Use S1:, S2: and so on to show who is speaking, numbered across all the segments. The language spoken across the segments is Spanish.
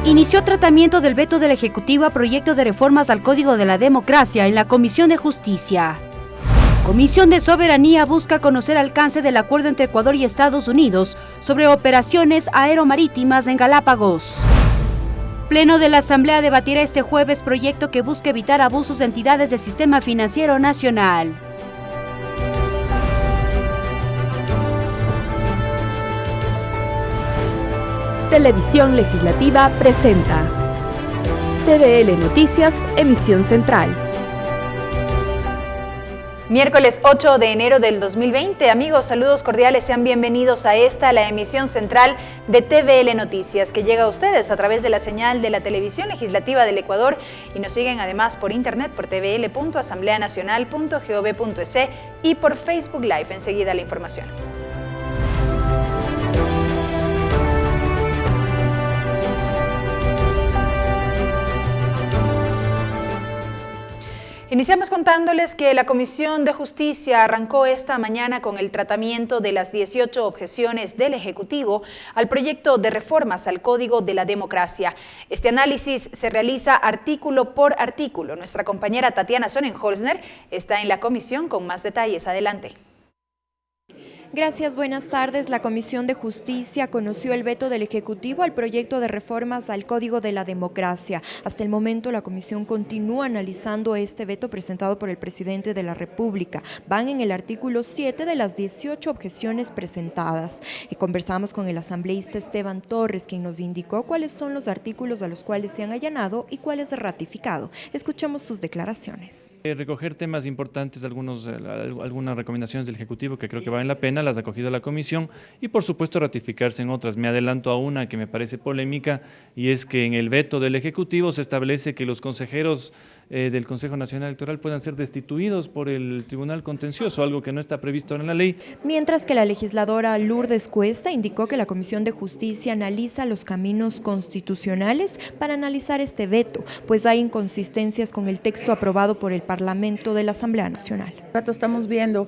S1: Inició tratamiento del veto del Ejecutivo a proyecto de reformas al Código de la Democracia en la Comisión de Justicia. Comisión de Soberanía busca conocer alcance del acuerdo entre Ecuador y Estados Unidos sobre operaciones aeromarítimas en Galápagos. Pleno de la Asamblea debatirá este jueves proyecto que busca evitar abusos de entidades del sistema financiero nacional.
S2: Televisión Legislativa presenta TVL Noticias, emisión central.
S3: Miércoles 8 de enero del 2020. Amigos, saludos cordiales, sean bienvenidos a la emisión central de TVL Noticias, que llega a ustedes a través de la señal de la Televisión Legislativa del Ecuador y nos siguen además por internet por tvl.asambleanacional.gov.es y por Facebook Live. Enseguida la información. Iniciamos contándoles que la Comisión de Justicia arrancó esta mañana con el tratamiento de las 18 objeciones del Ejecutivo al proyecto de reformas al Código de la Democracia. Este análisis se realiza artículo por artículo. Nuestra compañera Tatiana Sonnenholzner está en la comisión con más detalles. Adelante.
S4: Gracias, buenas tardes. La Comisión de Justicia conoció el veto del Ejecutivo al proyecto de reformas al Código de la Democracia. Hasta el momento, la Comisión continúa analizando este veto presentado por el presidente de la República. Van en el artículo 7 de las 18 objeciones presentadas. Y conversamos con el asambleísta Esteban Torres, quien nos indicó cuáles son los artículos a los cuales se han allanado y cuáles ratificado. Escuchamos sus declaraciones.
S5: Recoger temas importantes, algunas recomendaciones del Ejecutivo que creo que valen la pena, las ha acogido la Comisión y por supuesto ratificarse en otras. Me adelanto a una que me parece polémica y es que en el veto del Ejecutivo se establece que los consejeros del Consejo Nacional Electoral puedan ser destituidos por el Tribunal Contencioso, algo que no está previsto en la ley.
S4: Mientras que la legisladora Lourdes Cuesta indicó que la Comisión de Justicia analiza los caminos constitucionales para analizar este veto, pues hay inconsistencias con el texto aprobado por el Parlamento de la Asamblea Nacional.
S6: Estamos viendo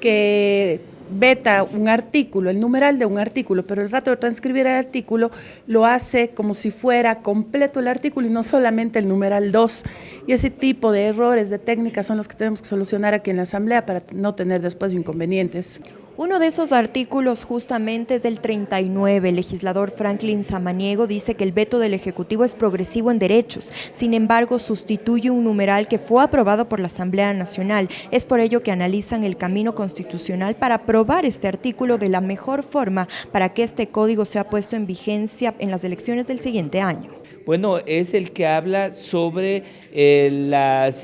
S6: que veta un artículo, el numeral de un artículo, pero el rato de transcribir el artículo lo hace como si fuera completo el artículo y no solamente el numeral 2. Y ese tipo de errores de técnica son los que tenemos que solucionar aquí en la Asamblea para no tener después inconvenientes.
S4: Uno de esos artículos justamente es el 39. El legislador Franklin Samaniego dice que el veto del Ejecutivo es progresivo en derechos, sin embargo sustituye un numeral que fue aprobado por la Asamblea Nacional. Es por ello que analizan el camino constitucional para aprobar este artículo de la mejor forma para que este código sea puesto en vigencia en las elecciones del siguiente año.
S7: Bueno, es el que habla sobre las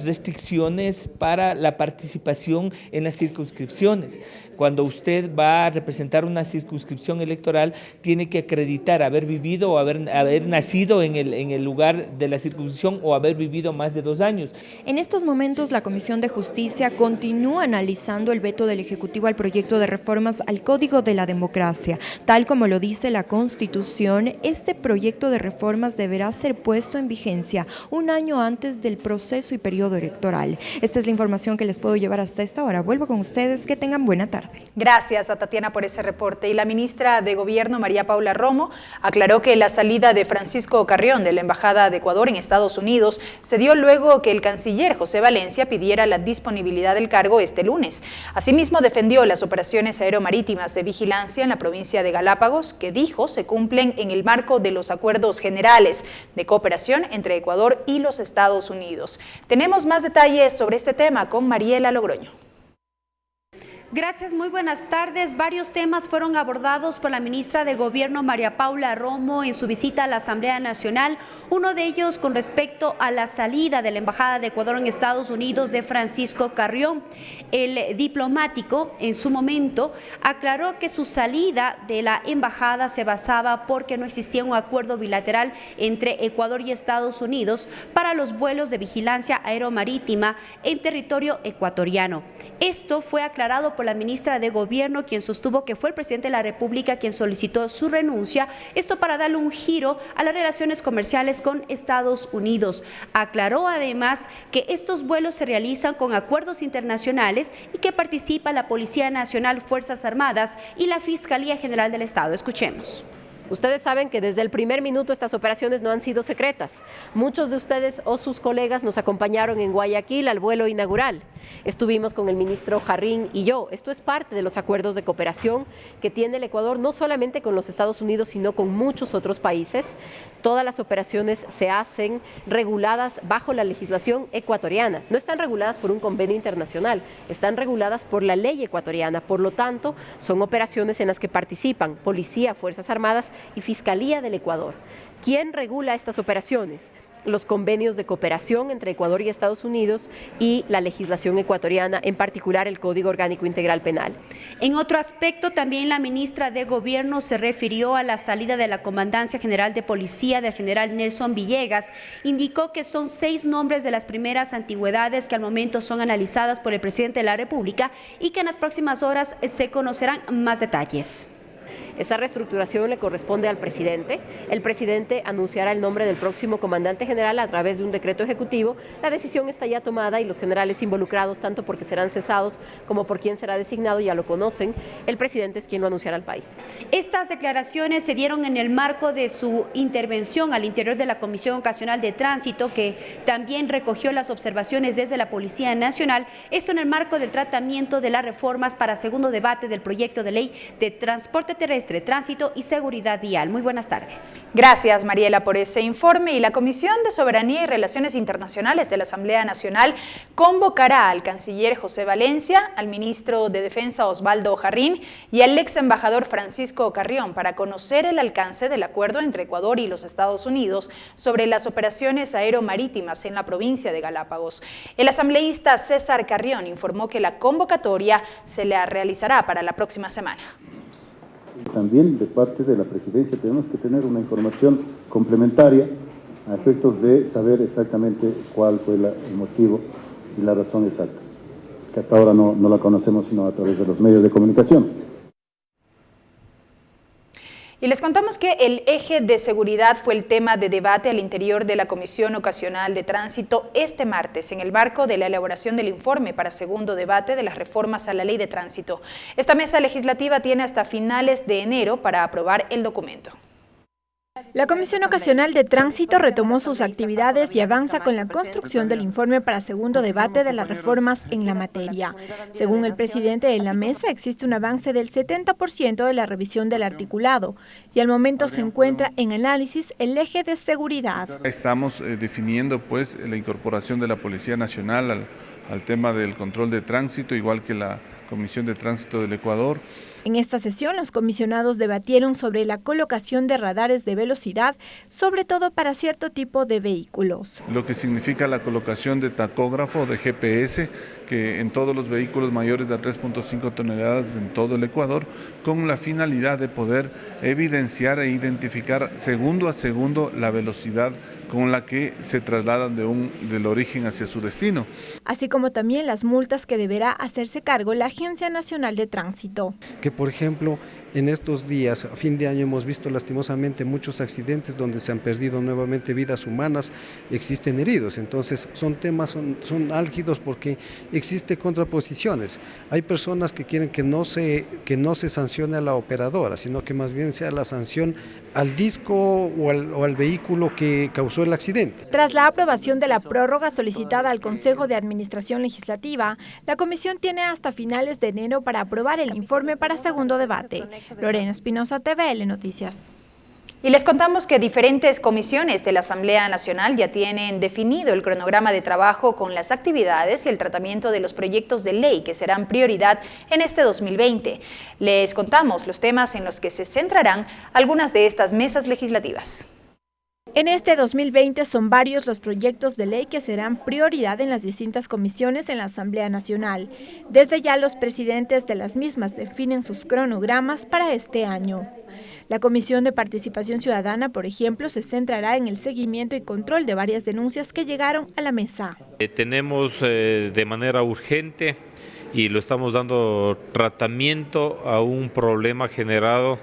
S7: restricciones para la participación en las circunscripciones. Cuando usted va a representar una circunscripción electoral, tiene que acreditar haber vivido o haber nacido en el lugar de la circunscripción o haber vivido más de 2 años.
S4: En estos momentos, la Comisión de Justicia continúa analizando el veto del Ejecutivo al proyecto de reformas al Código de la Democracia. Tal como lo dice la Constitución, este proyecto de reformas deberá ser puesto en vigencia un año antes del proceso y periodo electoral. Esta es la información que les puedo llevar hasta esta hora. Vuelvo con ustedes. Que tengan buena tarde.
S3: Gracias a Tatiana por ese reporte. Y la ministra de Gobierno, María Paula Romo, aclaró que la salida de Francisco Carrión de la Embajada de Ecuador en Estados Unidos se dio luego que el canciller José Valencia pidiera la disponibilidad del cargo este lunes. Asimismo, defendió las operaciones aeromarítimas de vigilancia en la provincia de Galápagos, que dijo se cumplen en el marco de los acuerdos generales de cooperación entre Ecuador y los Estados Unidos. Tenemos más detalles sobre este tema con Mariela Logroño.
S1: Gracias, muy buenas tardes. Varios temas fueron abordados por la ministra de Gobierno, María Paula Romo, en su visita a la Asamblea Nacional. Uno de ellos con respecto a la salida de la Embajada de Ecuador en Estados Unidos de Francisco Carrión. El diplomático, en su momento, aclaró que su salida de la embajada se basaba porque no existía un acuerdo bilateral entre Ecuador y Estados Unidos para los vuelos de vigilancia aeromarítima en territorio ecuatoriano. Esto fue aclarado por la ministra de Gobierno, quien sostuvo que fue el presidente de la República quien solicitó su renuncia, esto para darle un giro a las relaciones comerciales con Estados Unidos. Aclaró además que estos vuelos se realizan con acuerdos internacionales y que participa la Policía Nacional, Fuerzas Armadas y la Fiscalía General del Estado. Escuchemos.
S8: Ustedes saben que desde el primer minuto estas operaciones no han sido secretas. Muchos de ustedes o sus colegas nos acompañaron en Guayaquil al vuelo inaugural. Estuvimos con el ministro Jarrín y yo. Esto es parte de los acuerdos de cooperación que tiene el Ecuador, no solamente con los Estados Unidos, sino con muchos otros países. Todas las operaciones se hacen reguladas bajo la legislación ecuatoriana. No están reguladas por un convenio internacional, están reguladas por la ley ecuatoriana. Por lo tanto, son operaciones en las que participan Policía, Fuerzas Armadas y Fiscalía del Ecuador. ¿Quién regula estas operaciones? Los convenios de cooperación entre Ecuador y Estados Unidos y la legislación ecuatoriana, en particular el Código Orgánico Integral Penal.
S1: En otro aspecto, también la ministra de Gobierno se refirió a la salida de la Comandancia General de Policía del general Nelson Villegas. Indicó que son 6 nombres de las primeras antigüedades que al momento son analizadas por el presidente de la República y que en las próximas horas se conocerán más detalles.
S8: Esa reestructuración le corresponde al presidente. El presidente anunciará el nombre del próximo comandante general a través de un decreto ejecutivo. La decisión está ya tomada y los generales involucrados, tanto porque serán cesados como por quien será designado, ya lo conocen. El presidente es quien lo anunciará al país.
S1: Estas declaraciones se dieron en el marco de su intervención al interior de la Comisión Ocasional de Tránsito, que también recogió las observaciones desde la Policía Nacional. Esto en el marco del tratamiento de las reformas para segundo debate del proyecto de ley de transporte terrestre, tránsito y seguridad vial. Muy buenas tardes.
S3: Gracias, Mariela, por ese informe. Y la Comisión de Soberanía y Relaciones Internacionales de la Asamblea Nacional convocará al canciller José Valencia, al ministro de Defensa Osvaldo Jarrín y al ex embajador Francisco Carrión para conocer el alcance del acuerdo entre Ecuador y los Estados Unidos sobre las operaciones aeromarítimas en la provincia de Galápagos. El asambleísta César Carrión informó que la convocatoria se la realizará para la próxima semana.
S9: También de parte de la presidencia tenemos que tener una información complementaria a efectos de saber exactamente cuál fue el motivo y la razón exacta, que hasta ahora no la conocemos sino a través de los medios de comunicación.
S3: Y les contamos que el eje de seguridad fue el tema de debate al interior de la Comisión Ocasional de Tránsito este martes, en el marco de la elaboración del informe para segundo debate de las reformas a la Ley de Tránsito. Esta mesa legislativa tiene hasta finales de enero para aprobar el documento.
S10: La Comisión Ocasional de Tránsito retomó sus actividades y avanza con la construcción del informe para segundo debate de las reformas en la materia. Según el presidente de la mesa, existe un avance del 70% de la revisión del articulado y al momento se encuentra en análisis el eje de seguridad.
S11: Estamos definiendo pues la incorporación de la Policía Nacional al tema del control de tránsito, igual que la Comisión de Tránsito del Ecuador.
S10: En esta sesión, los comisionados debatieron sobre la colocación de radares de velocidad, sobre todo para cierto tipo de vehículos.
S11: Lo que significa la colocación de tacógrafo, de GPS, que en todos los vehículos mayores de 3.5 toneladas en todo el Ecuador, con la finalidad de poder evidenciar e identificar segundo a segundo la velocidad con la que se trasladan del origen hacia su destino.
S10: Así como también las multas que deberá hacerse cargo la Agencia Nacional de Tránsito.
S12: Que por ejemplo, en estos días, a fin de año, hemos visto lastimosamente muchos accidentes donde se han perdido nuevamente vidas humanas, existen heridos. Entonces son temas, son álgidos porque existen contraposiciones. Hay personas que quieren que no se sancione a la operadora, sino que más bien sea la sanción al disco o al vehículo que causó el accidente.
S10: Tras la aprobación de la prórroga solicitada al Consejo de Administración Legislativa, la Comisión tiene hasta finales de enero para aprobar el informe para segundo debate. Lorena Espinosa, TVL Noticias.
S3: Y les contamos que diferentes comisiones de la Asamblea Nacional ya tienen definido el cronograma de trabajo con las actividades y el tratamiento de los proyectos de ley que serán prioridad en este 2020. Les contamos los temas en los que se centrarán algunas de estas mesas legislativas.
S10: En este 2020 son varios los proyectos de ley que serán prioridad en las distintas comisiones en la Asamblea Nacional. Desde ya los presidentes de las mismas definen sus cronogramas para este año. La Comisión de Participación Ciudadana, por ejemplo, se centrará en el seguimiento y control de varias denuncias que llegaron a la mesa.
S13: Tenemos de manera urgente y lo estamos dando tratamiento a un problema generado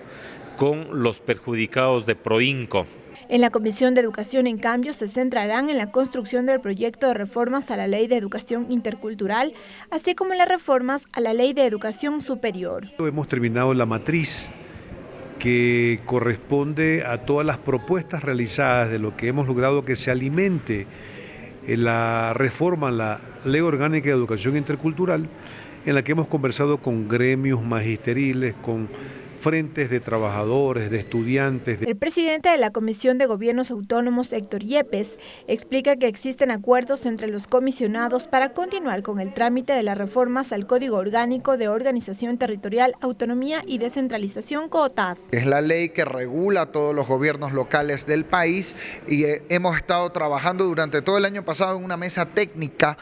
S13: con los perjudicados de Proinco.
S10: En la Comisión de Educación, en cambio, se centrarán en la construcción del proyecto de reformas a la Ley de Educación Intercultural, así como las reformas a la Ley de Educación Superior.
S14: Hemos terminado la matriz que corresponde a todas las propuestas realizadas de lo que hemos logrado que se alimente la reforma a la Ley Orgánica de Educación Intercultural, en la que hemos conversado con gremios magisteriles, con frentes de trabajadores, de estudiantes.
S10: El presidente de la Comisión de Gobiernos Autónomos, Héctor Yepes, explica que existen acuerdos entre los comisionados para continuar con el trámite de las reformas al Código Orgánico de Organización Territorial, Autonomía y Descentralización, COTAD.
S15: Es la ley que regula a todos los gobiernos locales del país y hemos estado trabajando durante todo el año pasado en una mesa técnica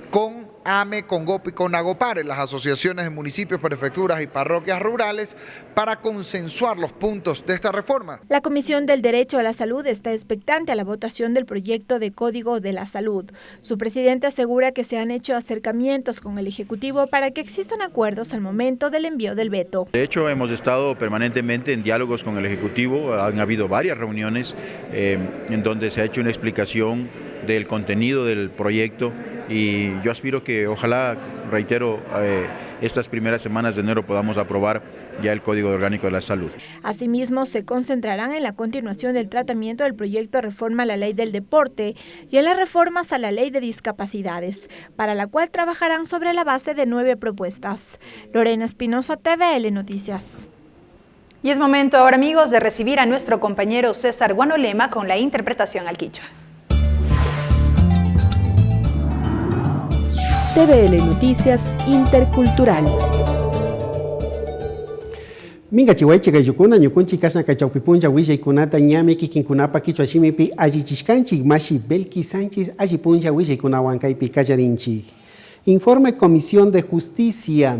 S15: con AME, con GOP y con AGOPARE, las asociaciones de municipios, prefecturas y parroquias rurales, para consensuar los puntos de esta reforma.
S10: La Comisión del Derecho a la Salud está expectante a la votación del proyecto de Código de la Salud. Su presidente asegura que se han hecho acercamientos con el Ejecutivo para que existan acuerdos al momento del envío del veto.
S16: De hecho, hemos estado permanentemente en diálogos con el Ejecutivo, han habido varias reuniones en donde se ha hecho una explicación del contenido del proyecto y yo aspiro que ojalá, reitero, estas primeras semanas de enero podamos aprobar ya el Código Orgánico de la Salud.
S10: Asimismo, se concentrarán en la continuación del tratamiento del proyecto de reforma a la Ley del Deporte y en las reformas a la Ley de Discapacidades, para la cual trabajarán sobre la base de 9 propuestas. Lorena Espinosa, TVL Noticias.
S3: Y es momento ahora, amigos, de recibir a nuestro compañero César Guanolema con la interpretación al quichua.
S2: TVL Noticias Intercultural.
S17: Minga chihuayche gayukuna ñukunchi kasna kachaupipuncha willaykunata ñame kikinkunapa kichwa shimipi allichishkanchik mashi Belki Sánchez allipuncha willaykunawan kaypi kallarinchik. Informe Comisión de Justicia.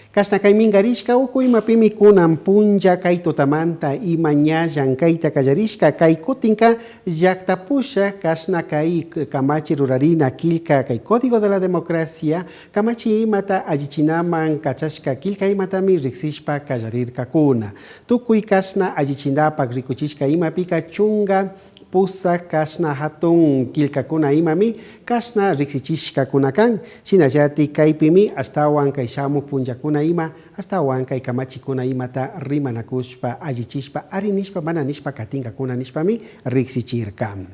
S17: Kasna kay mingarishka ukuymapimi kunan puncha kay tutamanta ima ñallan kayta kallarishka kay kutinka llaktapusha kasna kay kamachi rurarina kilka kay Código de la Democracia kamachi imata allichinaman kachashka kilka imatami riksishpa kallarirkakuna. Tukuy kasna allichinapak rikuchishka imapika chunga pusa kasna hatun kilkakuna imami kasna riksichishkakuna kan shinallati kaypimi astawan kay shamuk punchakuna ima astawan kay kamachikuna imata rimanakushpa allichishpa arinishpa mananishpa katinkakuna nishpami riksichirkan.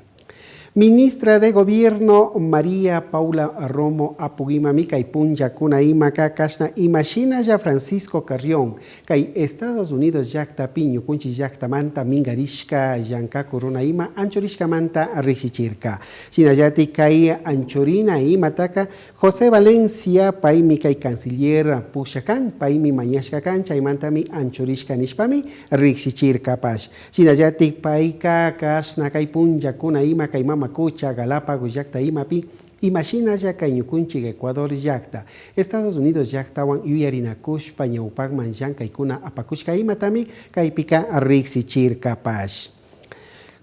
S17: Ministra de Gobierno María Paula Romo apugimami kay punchakuna imaka kasna imashina ya Francisco Carrión kay Estados Unidos llaktapi ñukunchi llaktamanta mingarishka llankakuna ima anchorishkamanta riksichirka. Shinallati kay anchorina imataka José Valencia paymi kay canciller pushakan paymi mañashka kan chaymantami anchorishka nishpami riksichirkapash. Shinallati payka kasna kay punchakuna ima kay Macucha, Galápagos, Yacta, Imapi, imagina ya kay ñukunchik Ecuador Yacta, Estados Unidos Yactawan Uyarinakushpa ñawpakman llank'aykuna apakushka imatami kaypika riksichirkapash.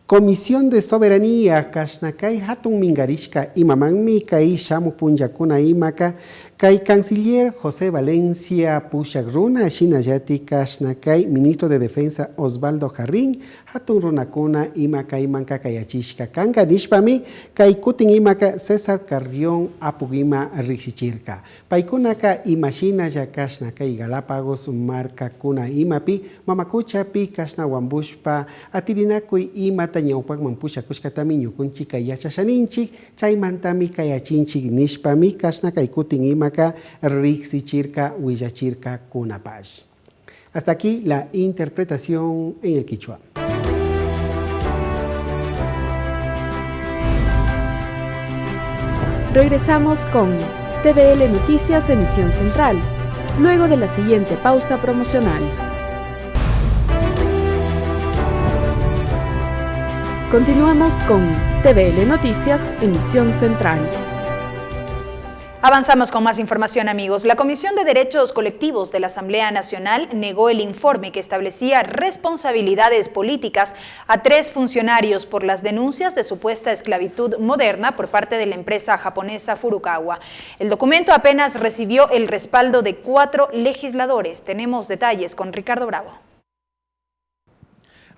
S17: Comisión de Soberanía kasna kay hatun mingarishka imamanmi kay shamu punchakuna imaka kay canciller José Valencia pushak runa shinallati kasna kay ministro de Defensa Osvaldo Jarrín hatun runakuna imaka imanka kayachishka kanka nishpami kay kutin imaka César Carrión apugima riksichirka. Paykunaka imashinalla kasna kay Galápagos markakuna imapi mamakuchapi kasna wambushpa atirinakuy imata ñawpakman pushakushkatami ñukunchik kay yachashaninchik chaymantami kayachinchik nishpami kasna kay kutin imaka riksichirka willachirka kunapash. Hasta aquí la interpretación en el quichua.
S2: Regresamos con TVL Noticias Emisión Central, luego de la siguiente pausa promocional. Continuamos con TVL Noticias Emisión Central.
S3: Avanzamos con más información, amigos. La Comisión de Derechos Colectivos de la Asamblea Nacional negó el informe que establecía responsabilidades políticas a 3 funcionarios por las denuncias de supuesta esclavitud moderna por parte de la empresa japonesa Furukawa. El documento apenas recibió el respaldo de 4 legisladores. Tenemos detalles con Ricardo Bravo.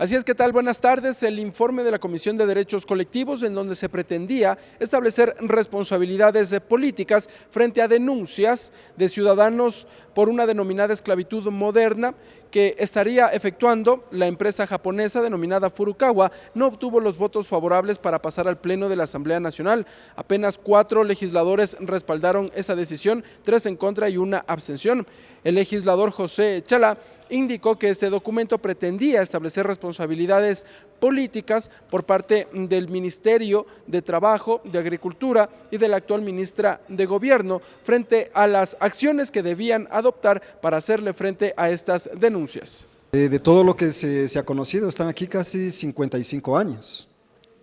S18: Así es, ¿qué tal? Buenas tardes. El informe de la Comisión de Derechos Colectivos, en donde se pretendía establecer responsabilidades políticas frente a denuncias de ciudadanos por una denominada esclavitud moderna que estaría efectuando la empresa japonesa denominada Furukawa, no obtuvo los votos favorables para pasar al Pleno de la Asamblea Nacional. Apenas 4 legisladores respaldaron esa decisión, 3 en contra y 1 abstención. El legislador José Chalá indicó que este documento pretendía establecer responsabilidades políticas por parte del Ministerio de Trabajo, de Agricultura y de la actual ministra de Gobierno frente a las acciones que debían adoptar para hacerle frente a estas denuncias.
S19: De todo lo que se ha conocido, están aquí casi 55 años,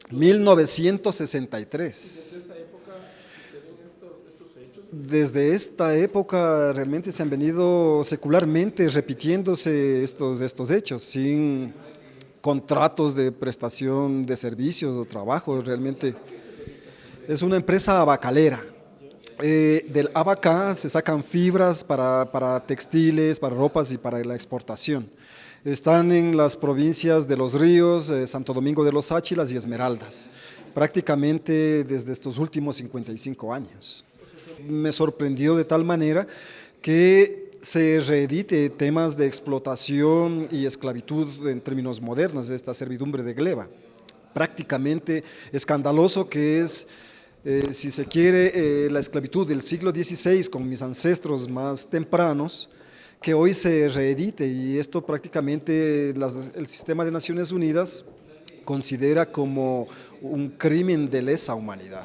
S19: 1963. Desde esta época realmente se han venido secularmente repitiéndose estos hechos, sin contratos de prestación de servicios o trabajo. Realmente es una empresa abacalera. Del abaca se sacan fibras para textiles, para ropas y para la exportación. Están en las provincias de Los Ríos, Santo Domingo de los Áchilas y Esmeraldas, prácticamente desde estos últimos 55 años. Me sorprendió de tal manera que se reedite temas de explotación y esclavitud en términos modernos de esta servidumbre de gleba. Prácticamente escandaloso que es, si se quiere, la esclavitud del siglo XVI con mis ancestros más tempranos, que hoy se reedite, y esto prácticamente el sistema de Naciones Unidas considera como un crimen de lesa humanidad.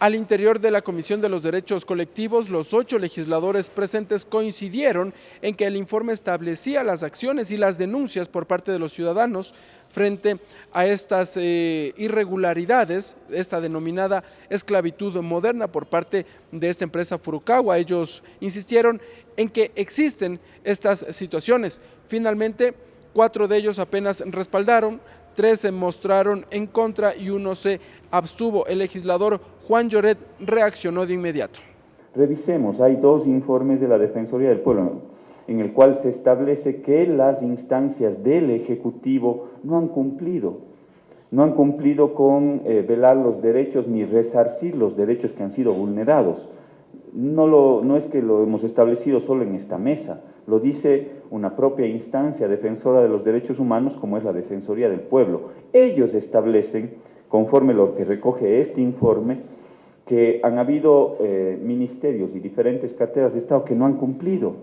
S18: Al interior de la Comisión de los Derechos Colectivos, los 8 legisladores presentes coincidieron en que el informe establecía las acciones y las denuncias por parte de los ciudadanos frente a estas irregularidades, esta denominada esclavitud moderna por parte de esta empresa Furukawa. Ellos insistieron en que existen estas situaciones. Finalmente, 4 de ellos apenas respaldaron, 3 se mostraron en contra y 1 se abstuvo. El legislador Juan Lloret reaccionó de inmediato.
S20: Revisemos, hay 2 informes de la Defensoría del Pueblo en el cual se establece que las instancias del Ejecutivo no han cumplido con velar los derechos ni resarcir los derechos que han sido vulnerados. No es que lo hemos establecido solo en esta mesa, lo dice una propia instancia defensora de los derechos humanos como es la Defensoría del Pueblo. Ellos establecen, conforme lo que recoge este informe, que han habido ministerios y diferentes carteras de Estado que no han cumplido.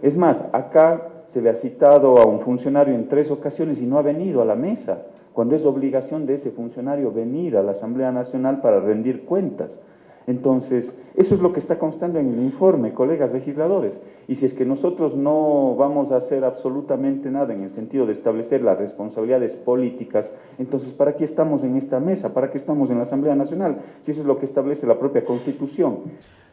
S20: Es más, acá se le ha citado a un funcionario en 3 ocasiones y no ha venido a la mesa, cuando es obligación de ese funcionario venir a la Asamblea Nacional para rendir cuentas. Entonces, eso es lo que está constando en el informe, colegas legisladores. Y si es que nosotros no vamos a hacer absolutamente nada en el sentido de establecer las responsabilidades políticas, entonces ¿para qué estamos en esta mesa? ¿Para qué estamos en la Asamblea Nacional? Si eso es lo que establece la propia Constitución.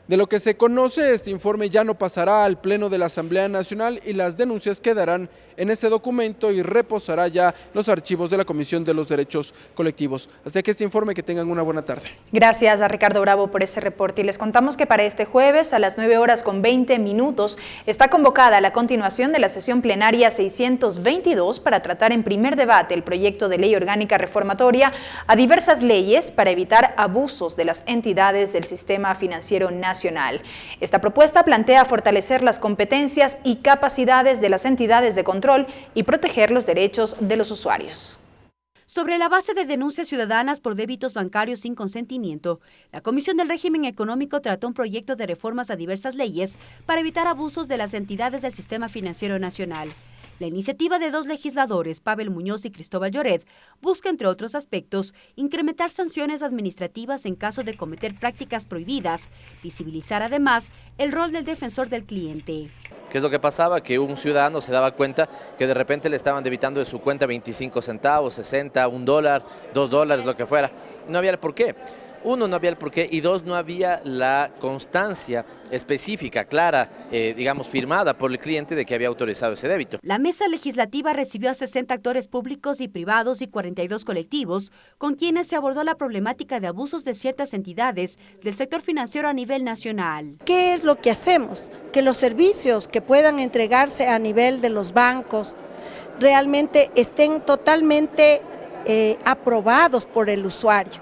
S18: De lo que se conoce, este informe ya no pasará al Pleno de la Asamblea Nacional y las denuncias quedarán en ese documento y reposará ya los archivos de la Comisión de los Derechos Colectivos. Hasta aquí este informe, que tengan una buena tarde.
S3: Gracias a Ricardo Bravo por ese reporte, y les contamos que para este jueves a las 9:20 está convocada la continuación de la sesión plenaria 622 para tratar en primer debate el proyecto de ley orgánica reformatoria a diversas leyes para evitar abusos de las entidades del sistema financiero nacional. Esta propuesta plantea fortalecer las competencias y capacidades de las entidades de control y proteger los derechos de los usuarios.
S1: Sobre la base de denuncias ciudadanas por débitos bancarios sin consentimiento, la Comisión del Régimen Económico trató un proyecto de reformas a diversas leyes para evitar abusos de las entidades del sistema financiero nacional. La iniciativa de 2 legisladores, Pavel Muñoz y Cristóbal Lloret, busca, entre otros aspectos, incrementar sanciones administrativas en caso de cometer prácticas prohibidas, visibilizar además el rol del defensor del cliente.
S21: ¿Qué es lo que pasaba? Que un ciudadano se daba cuenta que de repente le estaban debitando de su cuenta 25 centavos, 60, $1, $2, lo que fuera. No había el por qué. 1, no había el porqué, y 2, no había la constancia específica, clara, digamos, firmada por el cliente de que había autorizado ese débito.
S1: La mesa legislativa recibió a 60 actores públicos y privados y 42 colectivos, con quienes se abordó la problemática de abusos de ciertas entidades del sector financiero a nivel nacional.
S22: ¿Qué es lo que hacemos? Que los servicios que puedan entregarse a nivel de los bancos,
S5: realmente estén totalmente aprobados por el usuario,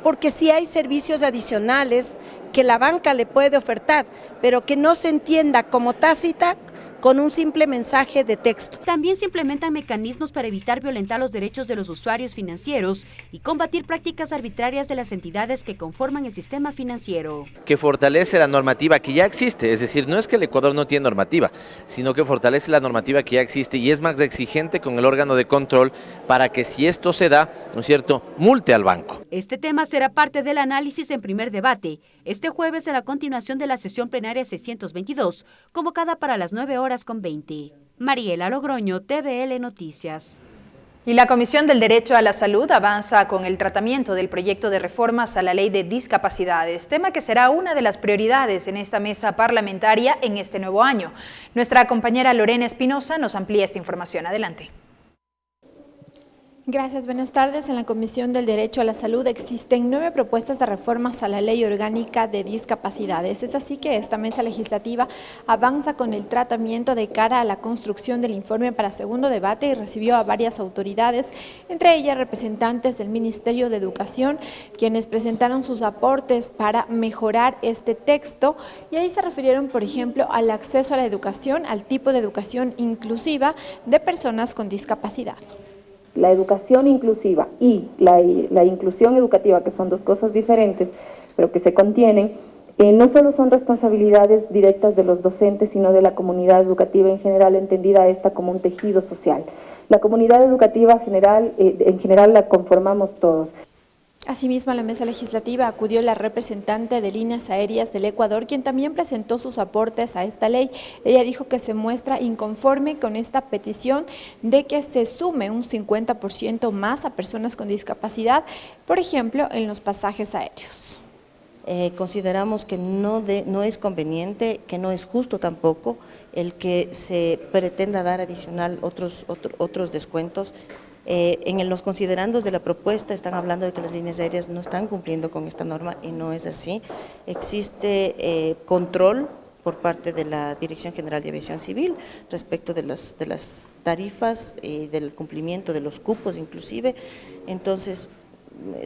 S5: porque sí hay servicios adicionales que la banca le puede ofertar, pero que no se entienda como tácita con un simple mensaje de texto.
S1: También se implementan mecanismos para evitar violentar los derechos de los usuarios financieros y combatir prácticas arbitrarias de las entidades que conforman el sistema financiero.
S21: Que fortalece la normativa que ya existe, es decir, no es que el Ecuador no tiene normativa, sino que fortalece la normativa que ya existe y es más exigente con el órgano de control para que si esto se da, ¿no es cierto?, multe al banco.
S1: Este tema será parte del análisis en primer debate, este jueves en la continuación de la sesión plenaria 622, convocada para las 9:20. Mariela Logroño, TVL Noticias.
S3: Y la Comisión del Derecho a la Salud avanza con el tratamiento del proyecto de reformas a la Ley de Discapacidades, tema que será una de las prioridades en esta mesa parlamentaria en este nuevo año. Nuestra compañera Lorena Espinosa nos amplía esta información. Adelante.
S10: Gracias, buenas tardes. En la Comisión del Derecho a la Salud existen 9 propuestas de reformas a la Ley Orgánica de Discapacidades. Es así que esta mesa legislativa avanza con el tratamiento de cara a la construcción del informe para segundo debate y recibió a varias autoridades, entre ellas representantes del Ministerio de Educación, quienes presentaron sus aportes para mejorar este texto y ahí se refirieron, por ejemplo, al acceso a la educación, al tipo de educación inclusiva de personas con discapacidad.
S22: La educación inclusiva y la inclusión educativa, que son dos cosas diferentes, pero que se contienen, no solo son responsabilidades directas de los docentes, sino de la comunidad educativa en general, entendida esta como un tejido social. La comunidad educativa en general la conformamos todos.
S10: Asimismo, a la mesa legislativa acudió la representante de Líneas Aéreas del Ecuador, quien también presentó sus aportes a esta ley. Ella dijo que se muestra inconforme con esta petición de que se sume un 50% más a personas con discapacidad, por ejemplo, en los pasajes aéreos.
S23: Consideramos que no es conveniente, que no es justo tampoco el que se pretenda dar adicional otros descuentos. En los considerandos de la propuesta están hablando de que las líneas aéreas no están cumpliendo con esta norma y no es así. Existe control por parte de la Dirección General de Aviación Civil respecto de las tarifas y del cumplimiento de los cupos inclusive, entonces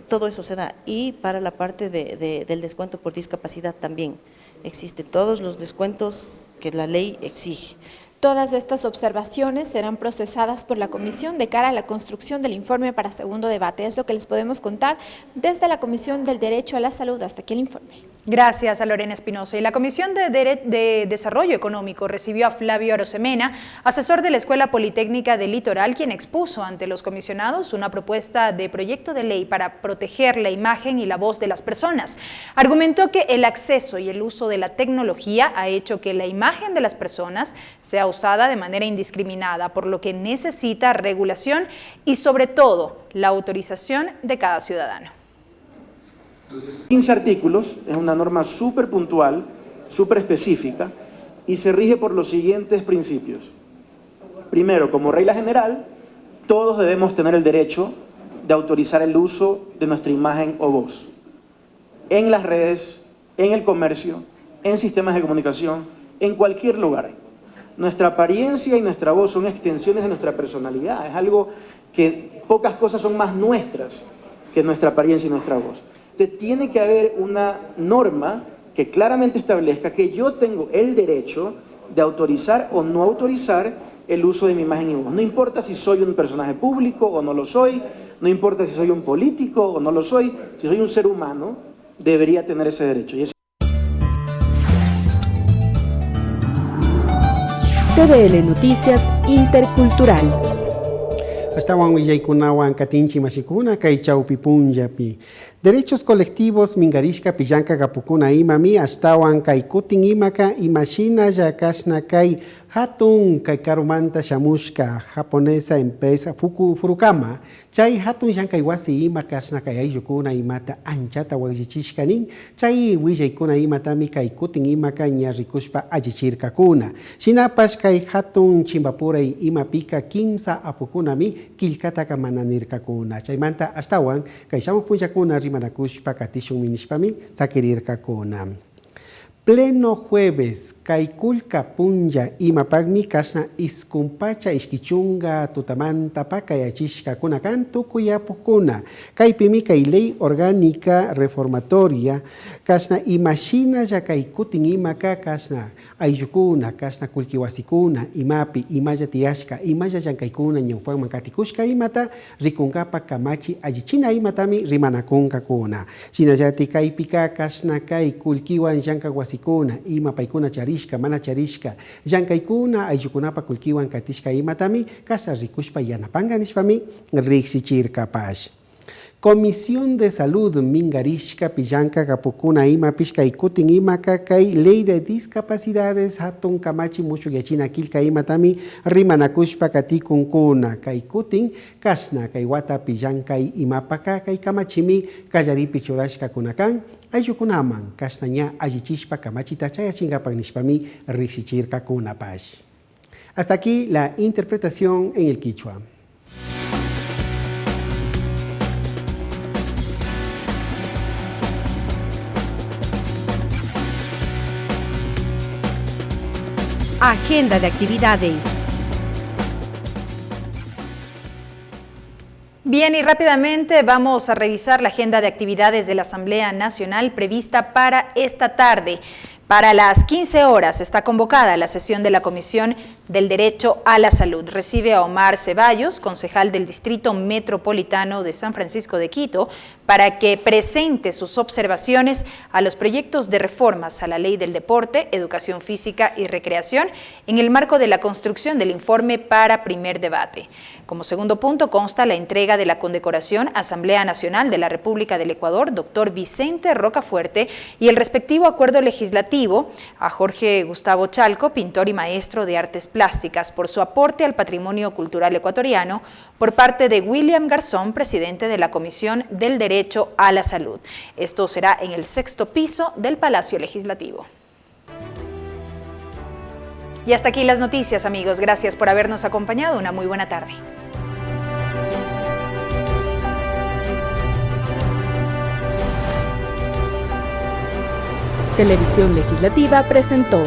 S23: todo eso se da. Y para la parte del descuento por discapacidad también existen todos los descuentos que la ley exige.
S10: Todas estas observaciones serán procesadas por la Comisión de cara a la construcción del informe para segundo debate. Es lo que les podemos contar desde la Comisión del Derecho a la Salud. Hasta aquí el informe.
S3: Gracias a Lorena Espinosa. Y la Comisión de Desarrollo Económico recibió a Flavio Arosemena, asesor de la Escuela Politécnica del Litoral, quien expuso ante los comisionados una propuesta de proyecto de ley para proteger la imagen y la voz de las personas. Argumentó que el acceso y el uso de la tecnología ha hecho que la imagen de las personas sea usada de manera indiscriminada, por lo que necesita regulación y sobre todo la autorización de cada ciudadano.
S24: 15 artículos, es una norma súper puntual, súper específica y se rige por los siguientes principios. Primero, como regla general, todos debemos tener el derecho de autorizar el uso de nuestra imagen o voz en las redes, en el comercio, en sistemas de comunicación, en cualquier lugar. Nuestra apariencia y nuestra voz son extensiones de nuestra personalidad, es algo que pocas cosas son más nuestras que nuestra apariencia y nuestra voz. Entonces tiene que haber una norma que claramente establezca que yo tengo el derecho de autorizar o no autorizar el uso de mi imagen y voz. No importa si soy un personaje público o no lo soy, no importa si soy un político o no lo soy, si soy un ser humano, debería tener ese derecho.
S2: TVL Noticias Intercultural.
S17: Astawan willaykunawan katinchi masikuna kay chawpi punllapi. Derechos colectivos mingarishka pillanka kapukuna imami astawan kay kutin imaka imashina yakashna kay hatun kay karumanta shamushka japonesa empresa Furukama chay hatun llankay wasi imakashna kay ayllukuna imata anchata waqllichishkanin chay willaykuna imatami kay kutin imaka ñarrikushpa allichirkakuna shinapash kay hatun chimbapuray imapika kimsa apukunami killkataka mananirkakuna chaymanta astawan kay shamuq punllakuna rimanakushpa katishun minishpami sakirirkakuna. Pleno jueves, Kaikulka Punja Imapagmi Kasna Iskumpacha Iskichunga Tutamanta Pakayachishka Kunakan Tukuyapukuna, Kaipimika y Ley Orgánica Reformatoria, Kasna Imashina Yakaikutin Imaka Kasna Ayukuna, Kasna Kulkiwasikuna, Imapi, Imaya Tiashka, Imaya Yankaikuna, Nyupang Makatikushka Imata, Rikunkapa Kamachi, Ayichina Imatami, Rimanakunka Kuna, Sinayati Kaipika Kasna Kai Kulkiwan Yankawasi ima paikuna charishka, mana charishka, yankaikuna, ayukunapa kulkiwan katishka imatami, casa rikushpa yanapanga nishpami, rixichirka pash. Comisión de Salud Mingarishka Pillanka Kapukuna Ima Pishka Ikutin Ima Kakai Ley de Discapacidades Hatun Kamachi Mucho Yachina Kilka Ima Tami Rimanakushpa Katikunkuna Kaikutin Kasna Kaiwata Pillanka Ima Paka Kai Kamachimi Kayari Pichurashka Kunakan Ayukunaman Kasnaña Ayichishpa Kamachita Chayachingapan Nishpami Rixichirka Kunapash. Hasta aquí la interpretación en el Quichua.
S1: Agenda de actividades.
S3: Bien, y rápidamente vamos a revisar la agenda de actividades de la Asamblea Nacional prevista para esta tarde. Para las 15 horas está convocada la sesión de la Comisión del Derecho a la Salud. Recibe a Omar Ceballos, concejal del Distrito Metropolitano de San Francisco de Quito, para que presente sus observaciones a los proyectos de reformas a la Ley del Deporte, Educación Física y Recreación en el marco de la construcción del informe para primer debate. Como segundo punto consta la entrega de la condecoración Asamblea Nacional de la República del Ecuador, doctor Vicente Rocafuerte, y el respectivo acuerdo legislativo a Jorge Gustavo Chalco, pintor y maestro de artes plásticas, por su aporte al patrimonio cultural ecuatoriano, por parte de William Garzón, presidente de la Comisión del Derecho a la Salud. Esto será en el 6º piso del Palacio Legislativo. Y hasta aquí las noticias, amigos. Gracias por habernos acompañado. Una muy buena tarde.
S2: Televisión Legislativa presentó